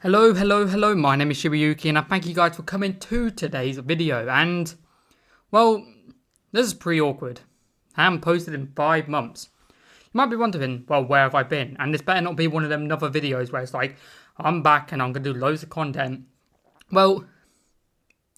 Hello, my name is Shibuyuki and I thank you guys for coming to today's video. And, well, this is pretty awkward. I haven't posted in 5 months. You might be wondering, well, where have I been? And this better not be one of them other videos where it's like, I'm back and I'm going to do loads of content. Well,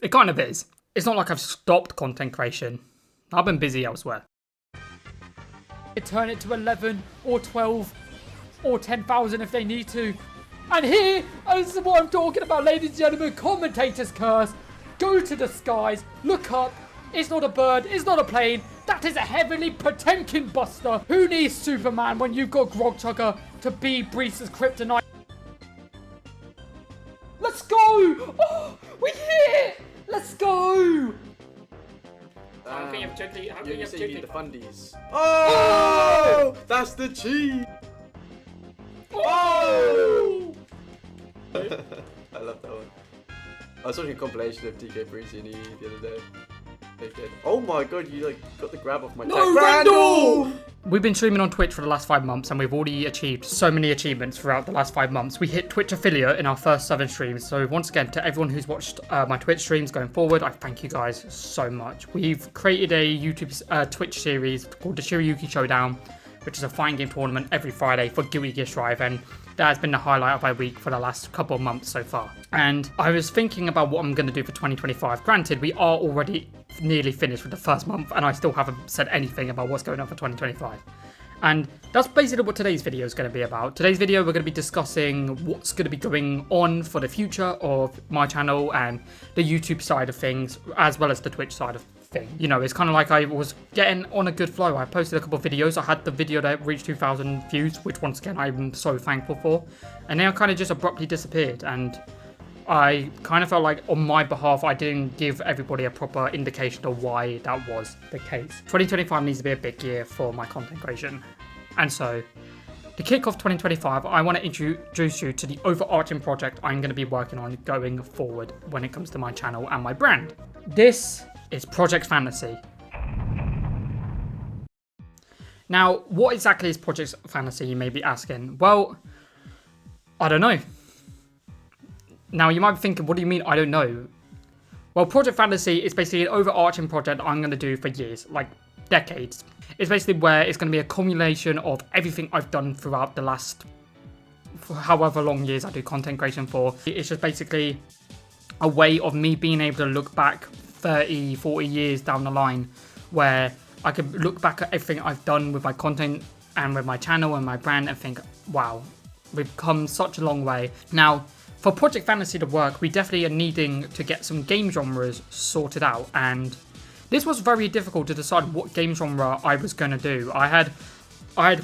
it kind of is. It's not like I've stopped content creation. I've been busy elsewhere. Turn it to 11 or 12 or 10,000 if they need to. And here is what I'm talking about, ladies and gentlemen. Commentator's curse. Go to the skies. Look up. It's not a bird. It's not a plane. That is a heavenly Potemkin buster. Who needs Superman when you've got Grogchugger to be Breeze's kryptonite? Let's go. Oh, we're here. Let's go. How can you have gently? How can you have gently? The fundies. Oh, that's the cheat. Oh! I love that one. I was watching a compilation of TK Breezy and E the other day. Oh my god, you like got the grab off my neck. No, Randall! We've been streaming on Twitch for the last 5 months and we've already achieved so many achievements throughout the last 5 months. We hit Twitch affiliate in our first 7 streams. So once again, to everyone who's watched my Twitch streams going forward, I thank you guys so much. We've created a YouTube Twitch series called the Shiryuki Showdown, which is a fighting game tournament every Friday for Guilty Gear Strive, and that has been the highlight of my week for the last couple of months so far. And I was thinking about what I'm going to do for 2025. Granted, we are already nearly finished with the first month, and I still haven't said anything about what's going on for 2025. And that's basically what today's video is going to be about. Today's video, we're going to be discussing what's going to be going on for the future of my channel and the YouTube side of things, as well as the Twitch side of thing. You know, it's kind of like I was getting on a good flow. I posted a couple of videos. I had the video that reached 2,000 views, which once again, I'm so thankful for. And then I kind of just abruptly disappeared. And I kind of felt like on my behalf, I didn't give everybody a proper indication of why that was the case. 2025 needs to be a big year for my content creation. And so, to kick off 2025, I want to introduce you to the overarching project I'm going to be working on going forward when it comes to my channel and my brand. This is Project Fantasy. Now, what exactly is Project Fantasy, you may be asking? Well, I don't know. Now, you might be thinking, what do you mean, I don't know? Well, Project Fantasy is basically an overarching project I'm going to do for years, like decades. It's basically where it's going to be a culmination of everything I've done throughout the last however long years I do content creation for. It's just basically a way of me being able to look back 30, 40 years down the line, where I could look back at everything I've done with my content and with my channel and my brand and think, wow, we've come such a long way. Now, for Project Fantasy to work, we definitely are needing to get some game genres sorted out, and this was very difficult to decide what game genre I was going to do. I had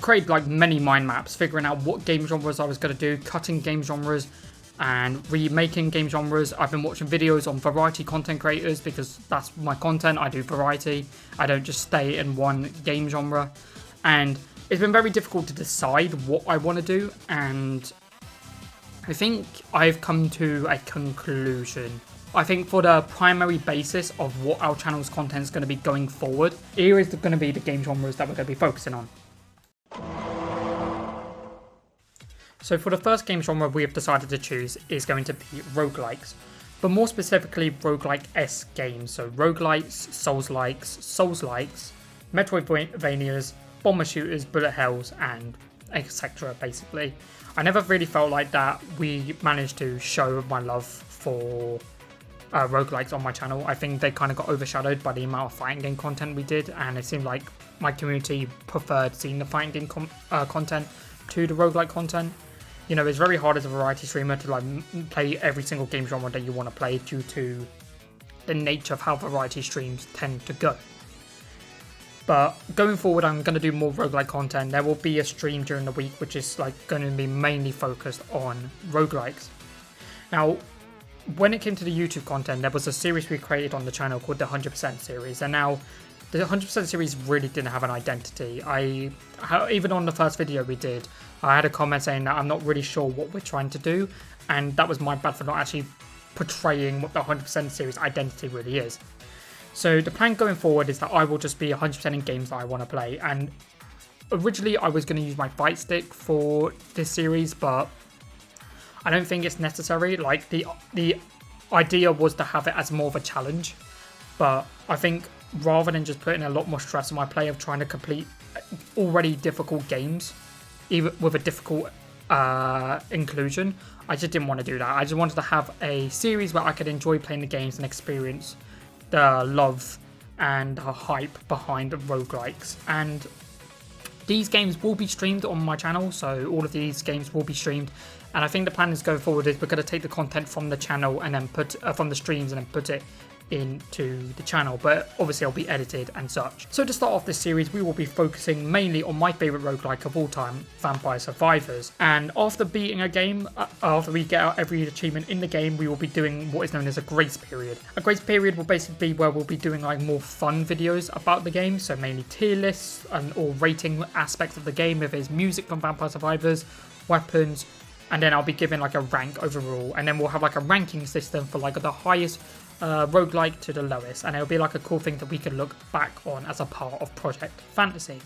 created like many mind maps, figuring out what game genres I was going to do, cutting game genres and remaking game genres. I've been watching videos on variety content creators because that's my content. I do variety. I don't just stay in one game genre. And it's been very difficult to decide what I want to do. And I think I've come to a conclusion. I think for the primary basis of what our channel's content is going to be going forward, here is going to be the game genres that we're going to be focusing on. So for the first game genre we have decided to choose is going to be roguelikes, but more specifically roguelike-esque games. So roguelikes, souls-likes, Metroidvanias, bomber shooters, bullet hells, and etc. basically. I never really felt like that we managed to show my love for roguelikes on my channel. I think they kind of got overshadowed by the amount of fighting game content we did, and it seemed like my community preferred seeing the fighting game content to the roguelike content. You know, it's very hard as a variety streamer to like play every single game genre that you want to play due to the nature of how variety streams tend to go. But going forward, I'm going to do more roguelike content. There will be a stream during the week which is like going to be mainly focused on roguelikes. Now, when it came to the YouTube content, there was a series we created on the channel called the 100% series, and now the 100% series really didn't have an identity. Even on the first video we did, I had a comment saying that I'm not really sure what we're trying to do, and that was my bad for not actually portraying what the 100% series identity really is. So the plan going forward is that I will just be 100% in games that I want to play, and originally I was going to use my fight stick for this series, but I don't think it's necessary. Like, the idea was to have it as more of a challenge. But I think rather than just putting a lot more stress on my play of trying to complete already difficult games, even with a difficult inclusion, I just didn't want to do that. I just wanted to have a series where I could enjoy playing the games and experience the love and the hype behind roguelikes. And these games will be streamed on my channel, so all of these games will be streamed. And I think the plan is going forward is we're going to take the content from the channel and then put from the streams and then put it into the channel, but obviously it'll be edited and such. So to start off this series, we will be focusing mainly on my favourite roguelike of all time, Vampire Survivors. And after beating a game, after we get out every achievement in the game, we will be doing what is known as a grace period. A grace period will basically be where we'll be doing like more fun videos about the game, so mainly tier lists and or rating aspects of the game, if it's music from Vampire Survivors, weapons, and then I'll be giving like a rank overall, and then we'll have like a ranking system for like the highest roguelike to the lowest, and it'll be like a cool thing that we can look back on as a part of Project Fantasy.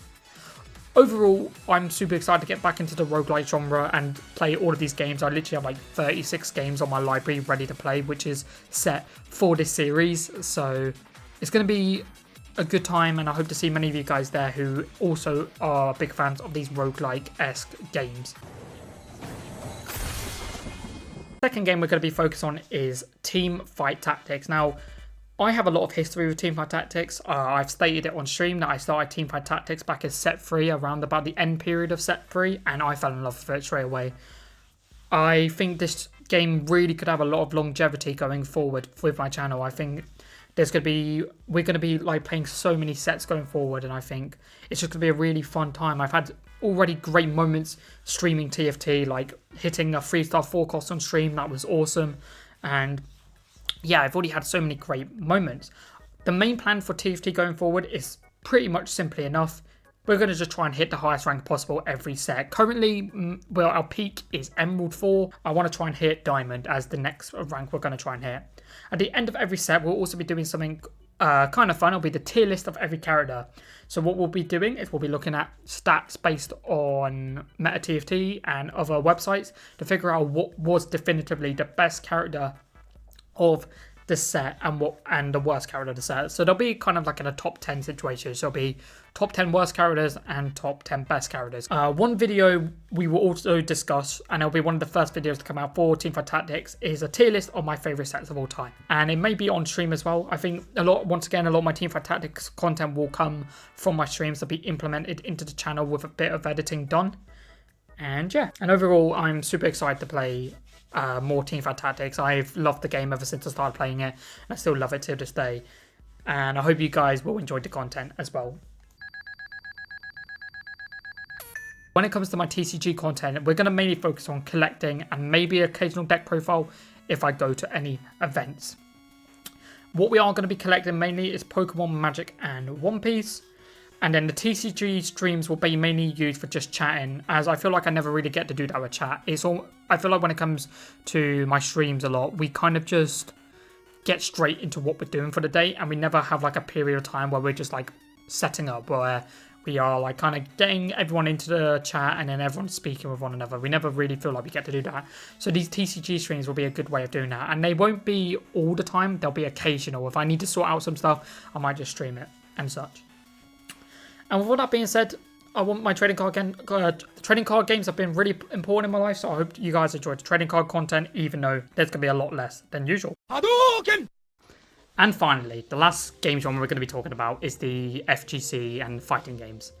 Overall, I'm super excited to get back into the roguelike genre and play all of these games. I literally have like 36 games on my library ready to play, which is set for this series, so it's going to be a good time, and I hope to see many of you guys there who also are big fans of these roguelike-esque games. Second game we're going to be focused on is Team Fight Tactics. Now, I have a lot of history with Team Fight Tactics. I've stated it on stream that I started Team Fight Tactics back as Sf3 around about the end period of Sf3, and I fell in love with it straight away. I think this game really could have a lot of longevity going forward with my channel. I think we're going to be like playing so many sets going forward, and I think it's just going to be a really fun time. I've had already great moments streaming TFT, like hitting a 3-star forecast on stream. That was awesome. And yeah, I've already had so many great moments. The main plan for TFT going forward is pretty much simply enough. We're going to just try and hit the highest rank possible every set. Currently, well, our peak is Emerald 4. I want to try and hit Diamond as the next rank we're going to try and hit. At the end of every set, we'll also be doing something kind of fun. It'll be the tier list of every character. So what we'll be doing is we'll be looking at stats based on Meta TFT and other websites to figure out what was definitively the best character of the set and the worst character of the set. So they'll be kind of like in a top 10 situation. So it'll be top 10 worst characters and top 10 best characters. One video we will also discuss, and it'll be one of the first videos to come out for Team Fight Tactics, is a tier list of my favourite sets of all time. And it may be on stream as well. I think once again, a lot of my Team Fight Tactics content will come from my streams to be implemented into the channel with a bit of editing done. And yeah, and overall, I'm super excited to play more Team Fight Tactics. I've loved the game ever since I started playing it, and I still love it to this day. And I hope you guys will enjoy the content as well. When it comes to my TCG content, we're going to mainly focus on collecting and maybe occasional deck profile if I go to any events. What we are going to be collecting mainly is Pokemon, Magic, and One Piece. And then the TCG streams will be mainly used for just chatting, as I feel like I never really get to do that with chat. I feel like when it comes to my streams a lot, we kind of just get straight into what we're doing for the day, and we never have like a period of time where we're just like setting up, where we are like kind of getting everyone into the chat and then everyone's speaking with one another. We never really feel like we get to do that. So these TCG streams will be a good way of doing that, and they won't be all the time. They'll be occasional. If I need to sort out some stuff, I might just stream it and such. And with all that being said, I want my trading card games have been really important in my life, so I hope you guys enjoyed the trading card content, even though there's going to be a lot less than usual. Hadouken! And finally, the last game genre we're going to be talking about is the FGC and fighting games.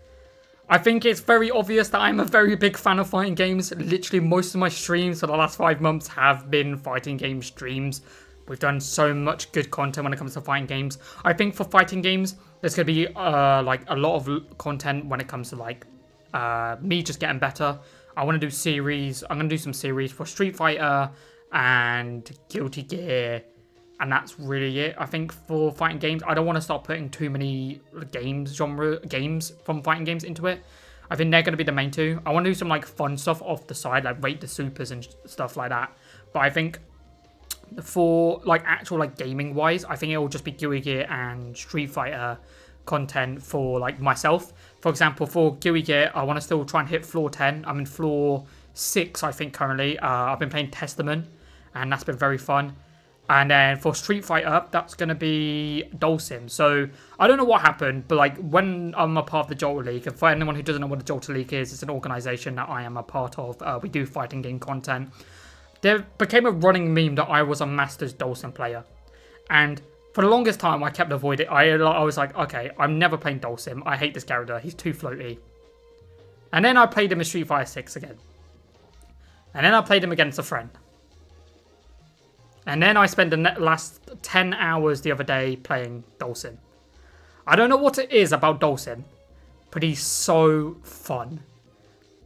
I think it's very obvious that I'm a very big fan of fighting games. Literally most of my streams for the last 5 months have been fighting game streams. We've done so much good content when it comes to fighting games. I think for fighting games, there's going to be like a lot of content when it comes to like me just getting better. I want to do series. I'm going to do some series for Street Fighter and Guilty Gear, and that's really it. I think for fighting games, I don't want to start putting too many genre games from fighting games into it. I think they're going to be the main two. I want to do some like fun stuff off the side, like rate the supers and stuff like that. But I think for like actual like gaming wise, I think it will just be Guilty Gear and Street Fighter content for like myself. For example, for Guilty Gear, I want to still try and hit floor 10. I'm in floor 6, I think, currently. I've been playing Testament, and that's been very fun. And then for Street Fighter, that's going to be Dulcim. So I don't know what happened, but like when I'm a part of the Jolter League, and for anyone who doesn't know what the Jolter League is, it's an organization that I am a part of. We do fighting game content. There became a running meme that I was a Masters Dulcim player. And for the longest time, I kept avoiding it. I was like, okay, I'm never playing Dulcim. I hate this character. He's too floaty. And then I played him in Street Fighter 6 again. And then I played him against a friend. And then I spent the last 10 hours the other day playing Dulcim. I don't know what it is about Dulcim, but he's so fun.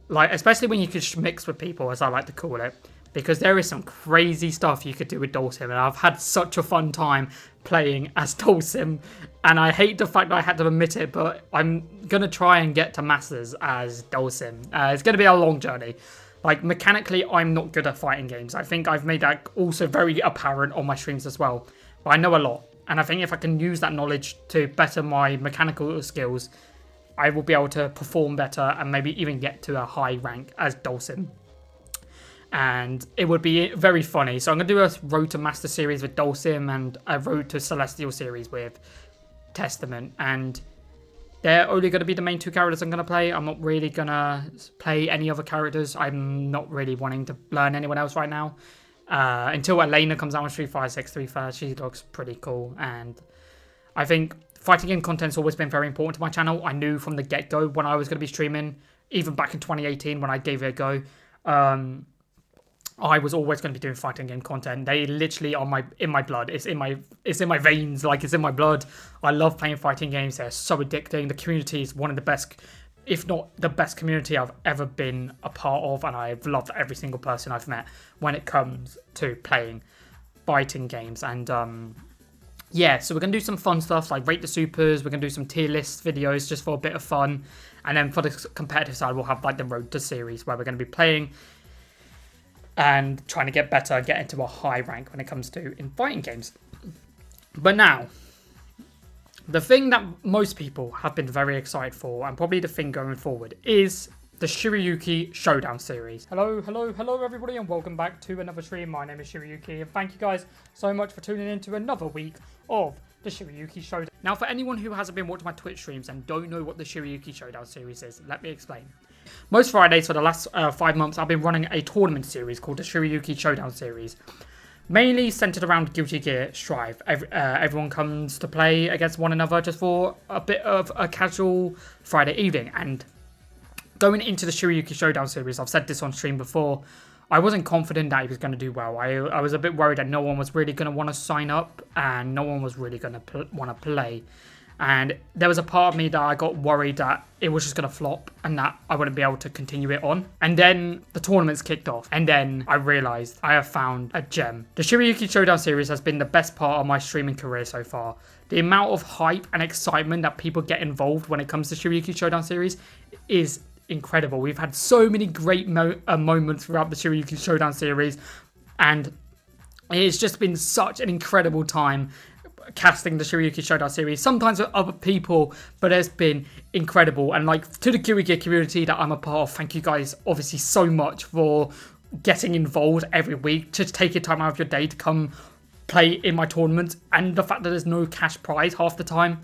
Like, especially when you can mix with people, as I like to call it. Because there is some crazy stuff you could do with Dulcim. And I've had such a fun time playing as Dulcim. And I hate the fact that I had to admit it, but I'm going to try and get to Masters as Dulcim. It's going to be a long journey. Like, mechanically, I'm not good at fighting games. I think I've made that also very apparent on my streams as well. But I know a lot. And I think if I can use that knowledge to better my mechanical skills, I will be able to perform better and maybe even get to a high rank as Dulcim. And it would be very funny. So I'm going to do a Road to Master series with Dulcim and a Road to Celestial series with Testament. And they're only going to be the main 2 characters I'm going to play. I'm not really going to play any other characters. I'm not really wanting to learn anyone else right now. Until Elena comes out on Street Fighter 6 3 first. She looks pretty cool. And I think fighting game content's always been very important to my channel. I knew from the get-go when I was going to be streaming, even back in 2018 when I gave it a go, I was always going to be doing fighting game content. They literally are in my blood. It's in my veins, like it's in my blood. I love playing fighting games. They're so addicting. The community is one of the best, if not the best community I've ever been a part of, and I've loved every single person I've met when it comes to playing fighting games. And yeah, so we're going to do some fun stuff like rate the supers. We're going to do some tier list videos just for a bit of fun. And then for the competitive side, we'll have like the Road to series where we're going to be playing and trying to get better, get into a high rank when it comes to in fighting games. But now, the thing that most people have been very excited for, and probably the thing going forward, is the Shiryuki Showdown series. Hello everybody, and welcome back to another stream. My name is Shiryuki, and thank you guys so much for tuning in to another week of the Shiryuki Showdown. Now, for anyone who hasn't been watching my Twitch streams and don't know what the Shiryuki Showdown series is, let me explain. Most Fridays for the last 5 months, I've been running a tournament series called the Shiryuki Showdown series. Mainly centered around Guilty Gear Strive. Everyone comes to play against one another just for a bit of a casual Friday evening. And going into the Shiryuki Showdown series, I've said this on stream before, I wasn't confident that he was going to do well. I was a bit worried that no one was really going to want to sign up and no one was really going to want to play. And there was a part of me that I got worried that it was just going to flop and that I wouldn't be able to continue it on. And then the tournaments kicked off. And then I realized I have found a gem. The Shiryuki Showdown series has been the best part of my streaming career so far. The amount of hype and excitement that people get involved when it comes to Shiryuki Showdown series is incredible. We've had so many great moments throughout the Shiryuki Showdown series. And it's just been such an incredible time casting the Shiryuki Showdown series, sometimes with other people, but it's been incredible. And like, to the Guilty Gear community that I'm a part of, thank you guys obviously so much for getting involved every week, to take your time out of your day to come play in my tournament. And the fact that there's no cash prize half the time,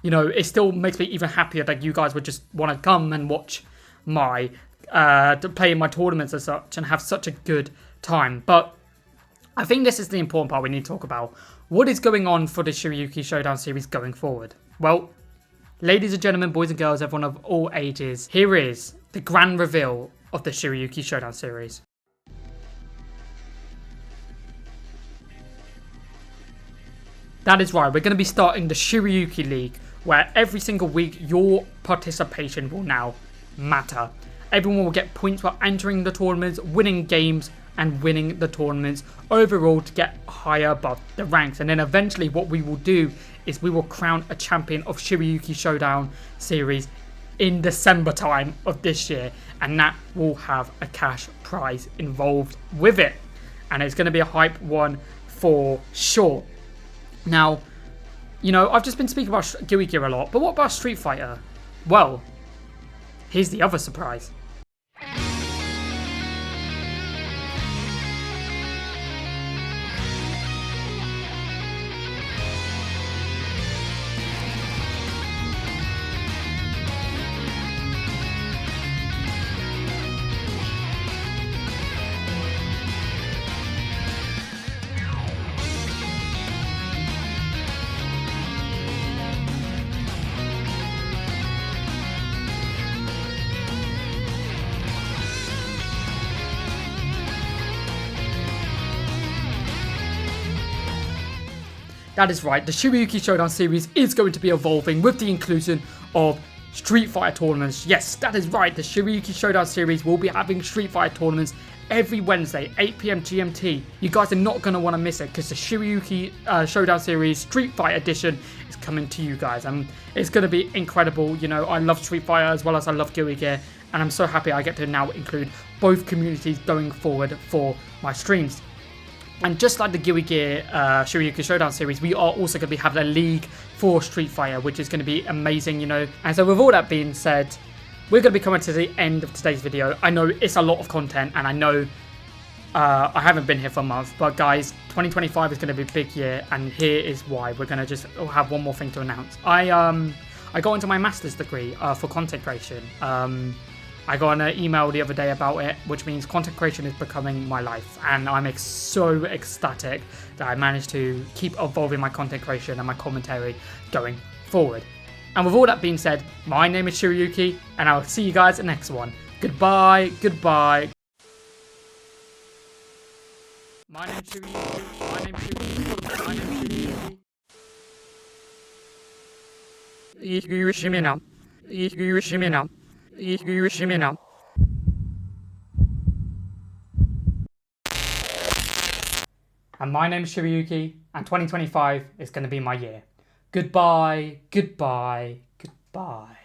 you know, it still makes me even happier that you guys would just want to come and watch my to play in my tournaments as such and have such a good time. But I think this is the important part we need to talk about. What is going on for the Shiryuki Showdown series going forward? Well, ladies and gentlemen, boys and girls, everyone of all ages, here is the grand reveal of the Shiryuki Showdown series. That is right, we're going to be starting the Shiryuki League, where every single week your participation will now matter. Everyone will get points for entering the tournaments, winning games, and winning the tournaments overall to get higher above the ranks. And then eventually what we will do is we will crown a champion of Shiryuki Showdown series in December time of this year, and that will have a cash prize involved with it, and it's going to be a hype one for sure. Now, you know, I've just been speaking about Guilty Gear a lot, but what about Street Fighter? Well, here's the other surprise. That is right, the Shiryuki Showdown series is going to be evolving with the inclusion of Street Fighter tournaments. Yes, that is right, the Shiryuki Showdown series will be having Street Fighter tournaments every Wednesday, 8 PM GMT. You guys are not going to want to miss it because the Shiryuki Showdown series Street Fighter edition is coming to you guys. And it's going to be incredible. You know, I love Street Fighter as well as I love Guilty Gear. And I'm so happy I get to now include both communities going forward for my streams. And just like the Guilty Gear Shiryuki Showdown series, we are also going to be having a league for Street Fighter, which is going to be amazing, you know. And so with all that being said, we're going to be coming to the end of today's video. I know it's a lot of content, and I know I haven't been here for a month, but guys, 2025 is going to be a big year, and here is why. We're going to just have one more thing to announce. I got into my master's degree for content creation. I got an email the other day about it, which means content creation is becoming my life, and I'm so ecstatic that I managed to keep evolving my content creation and my commentary going forward. And with all that being said, my name is Shiryuki, and I'll see you guys in the next one. Goodbye, goodbye. My name's Shiryuki, my name's Shiryuki, my name's Shiryuki. And my name's Shiryuki, and 2025 is going to be my year. Goodbye, goodbye, goodbye.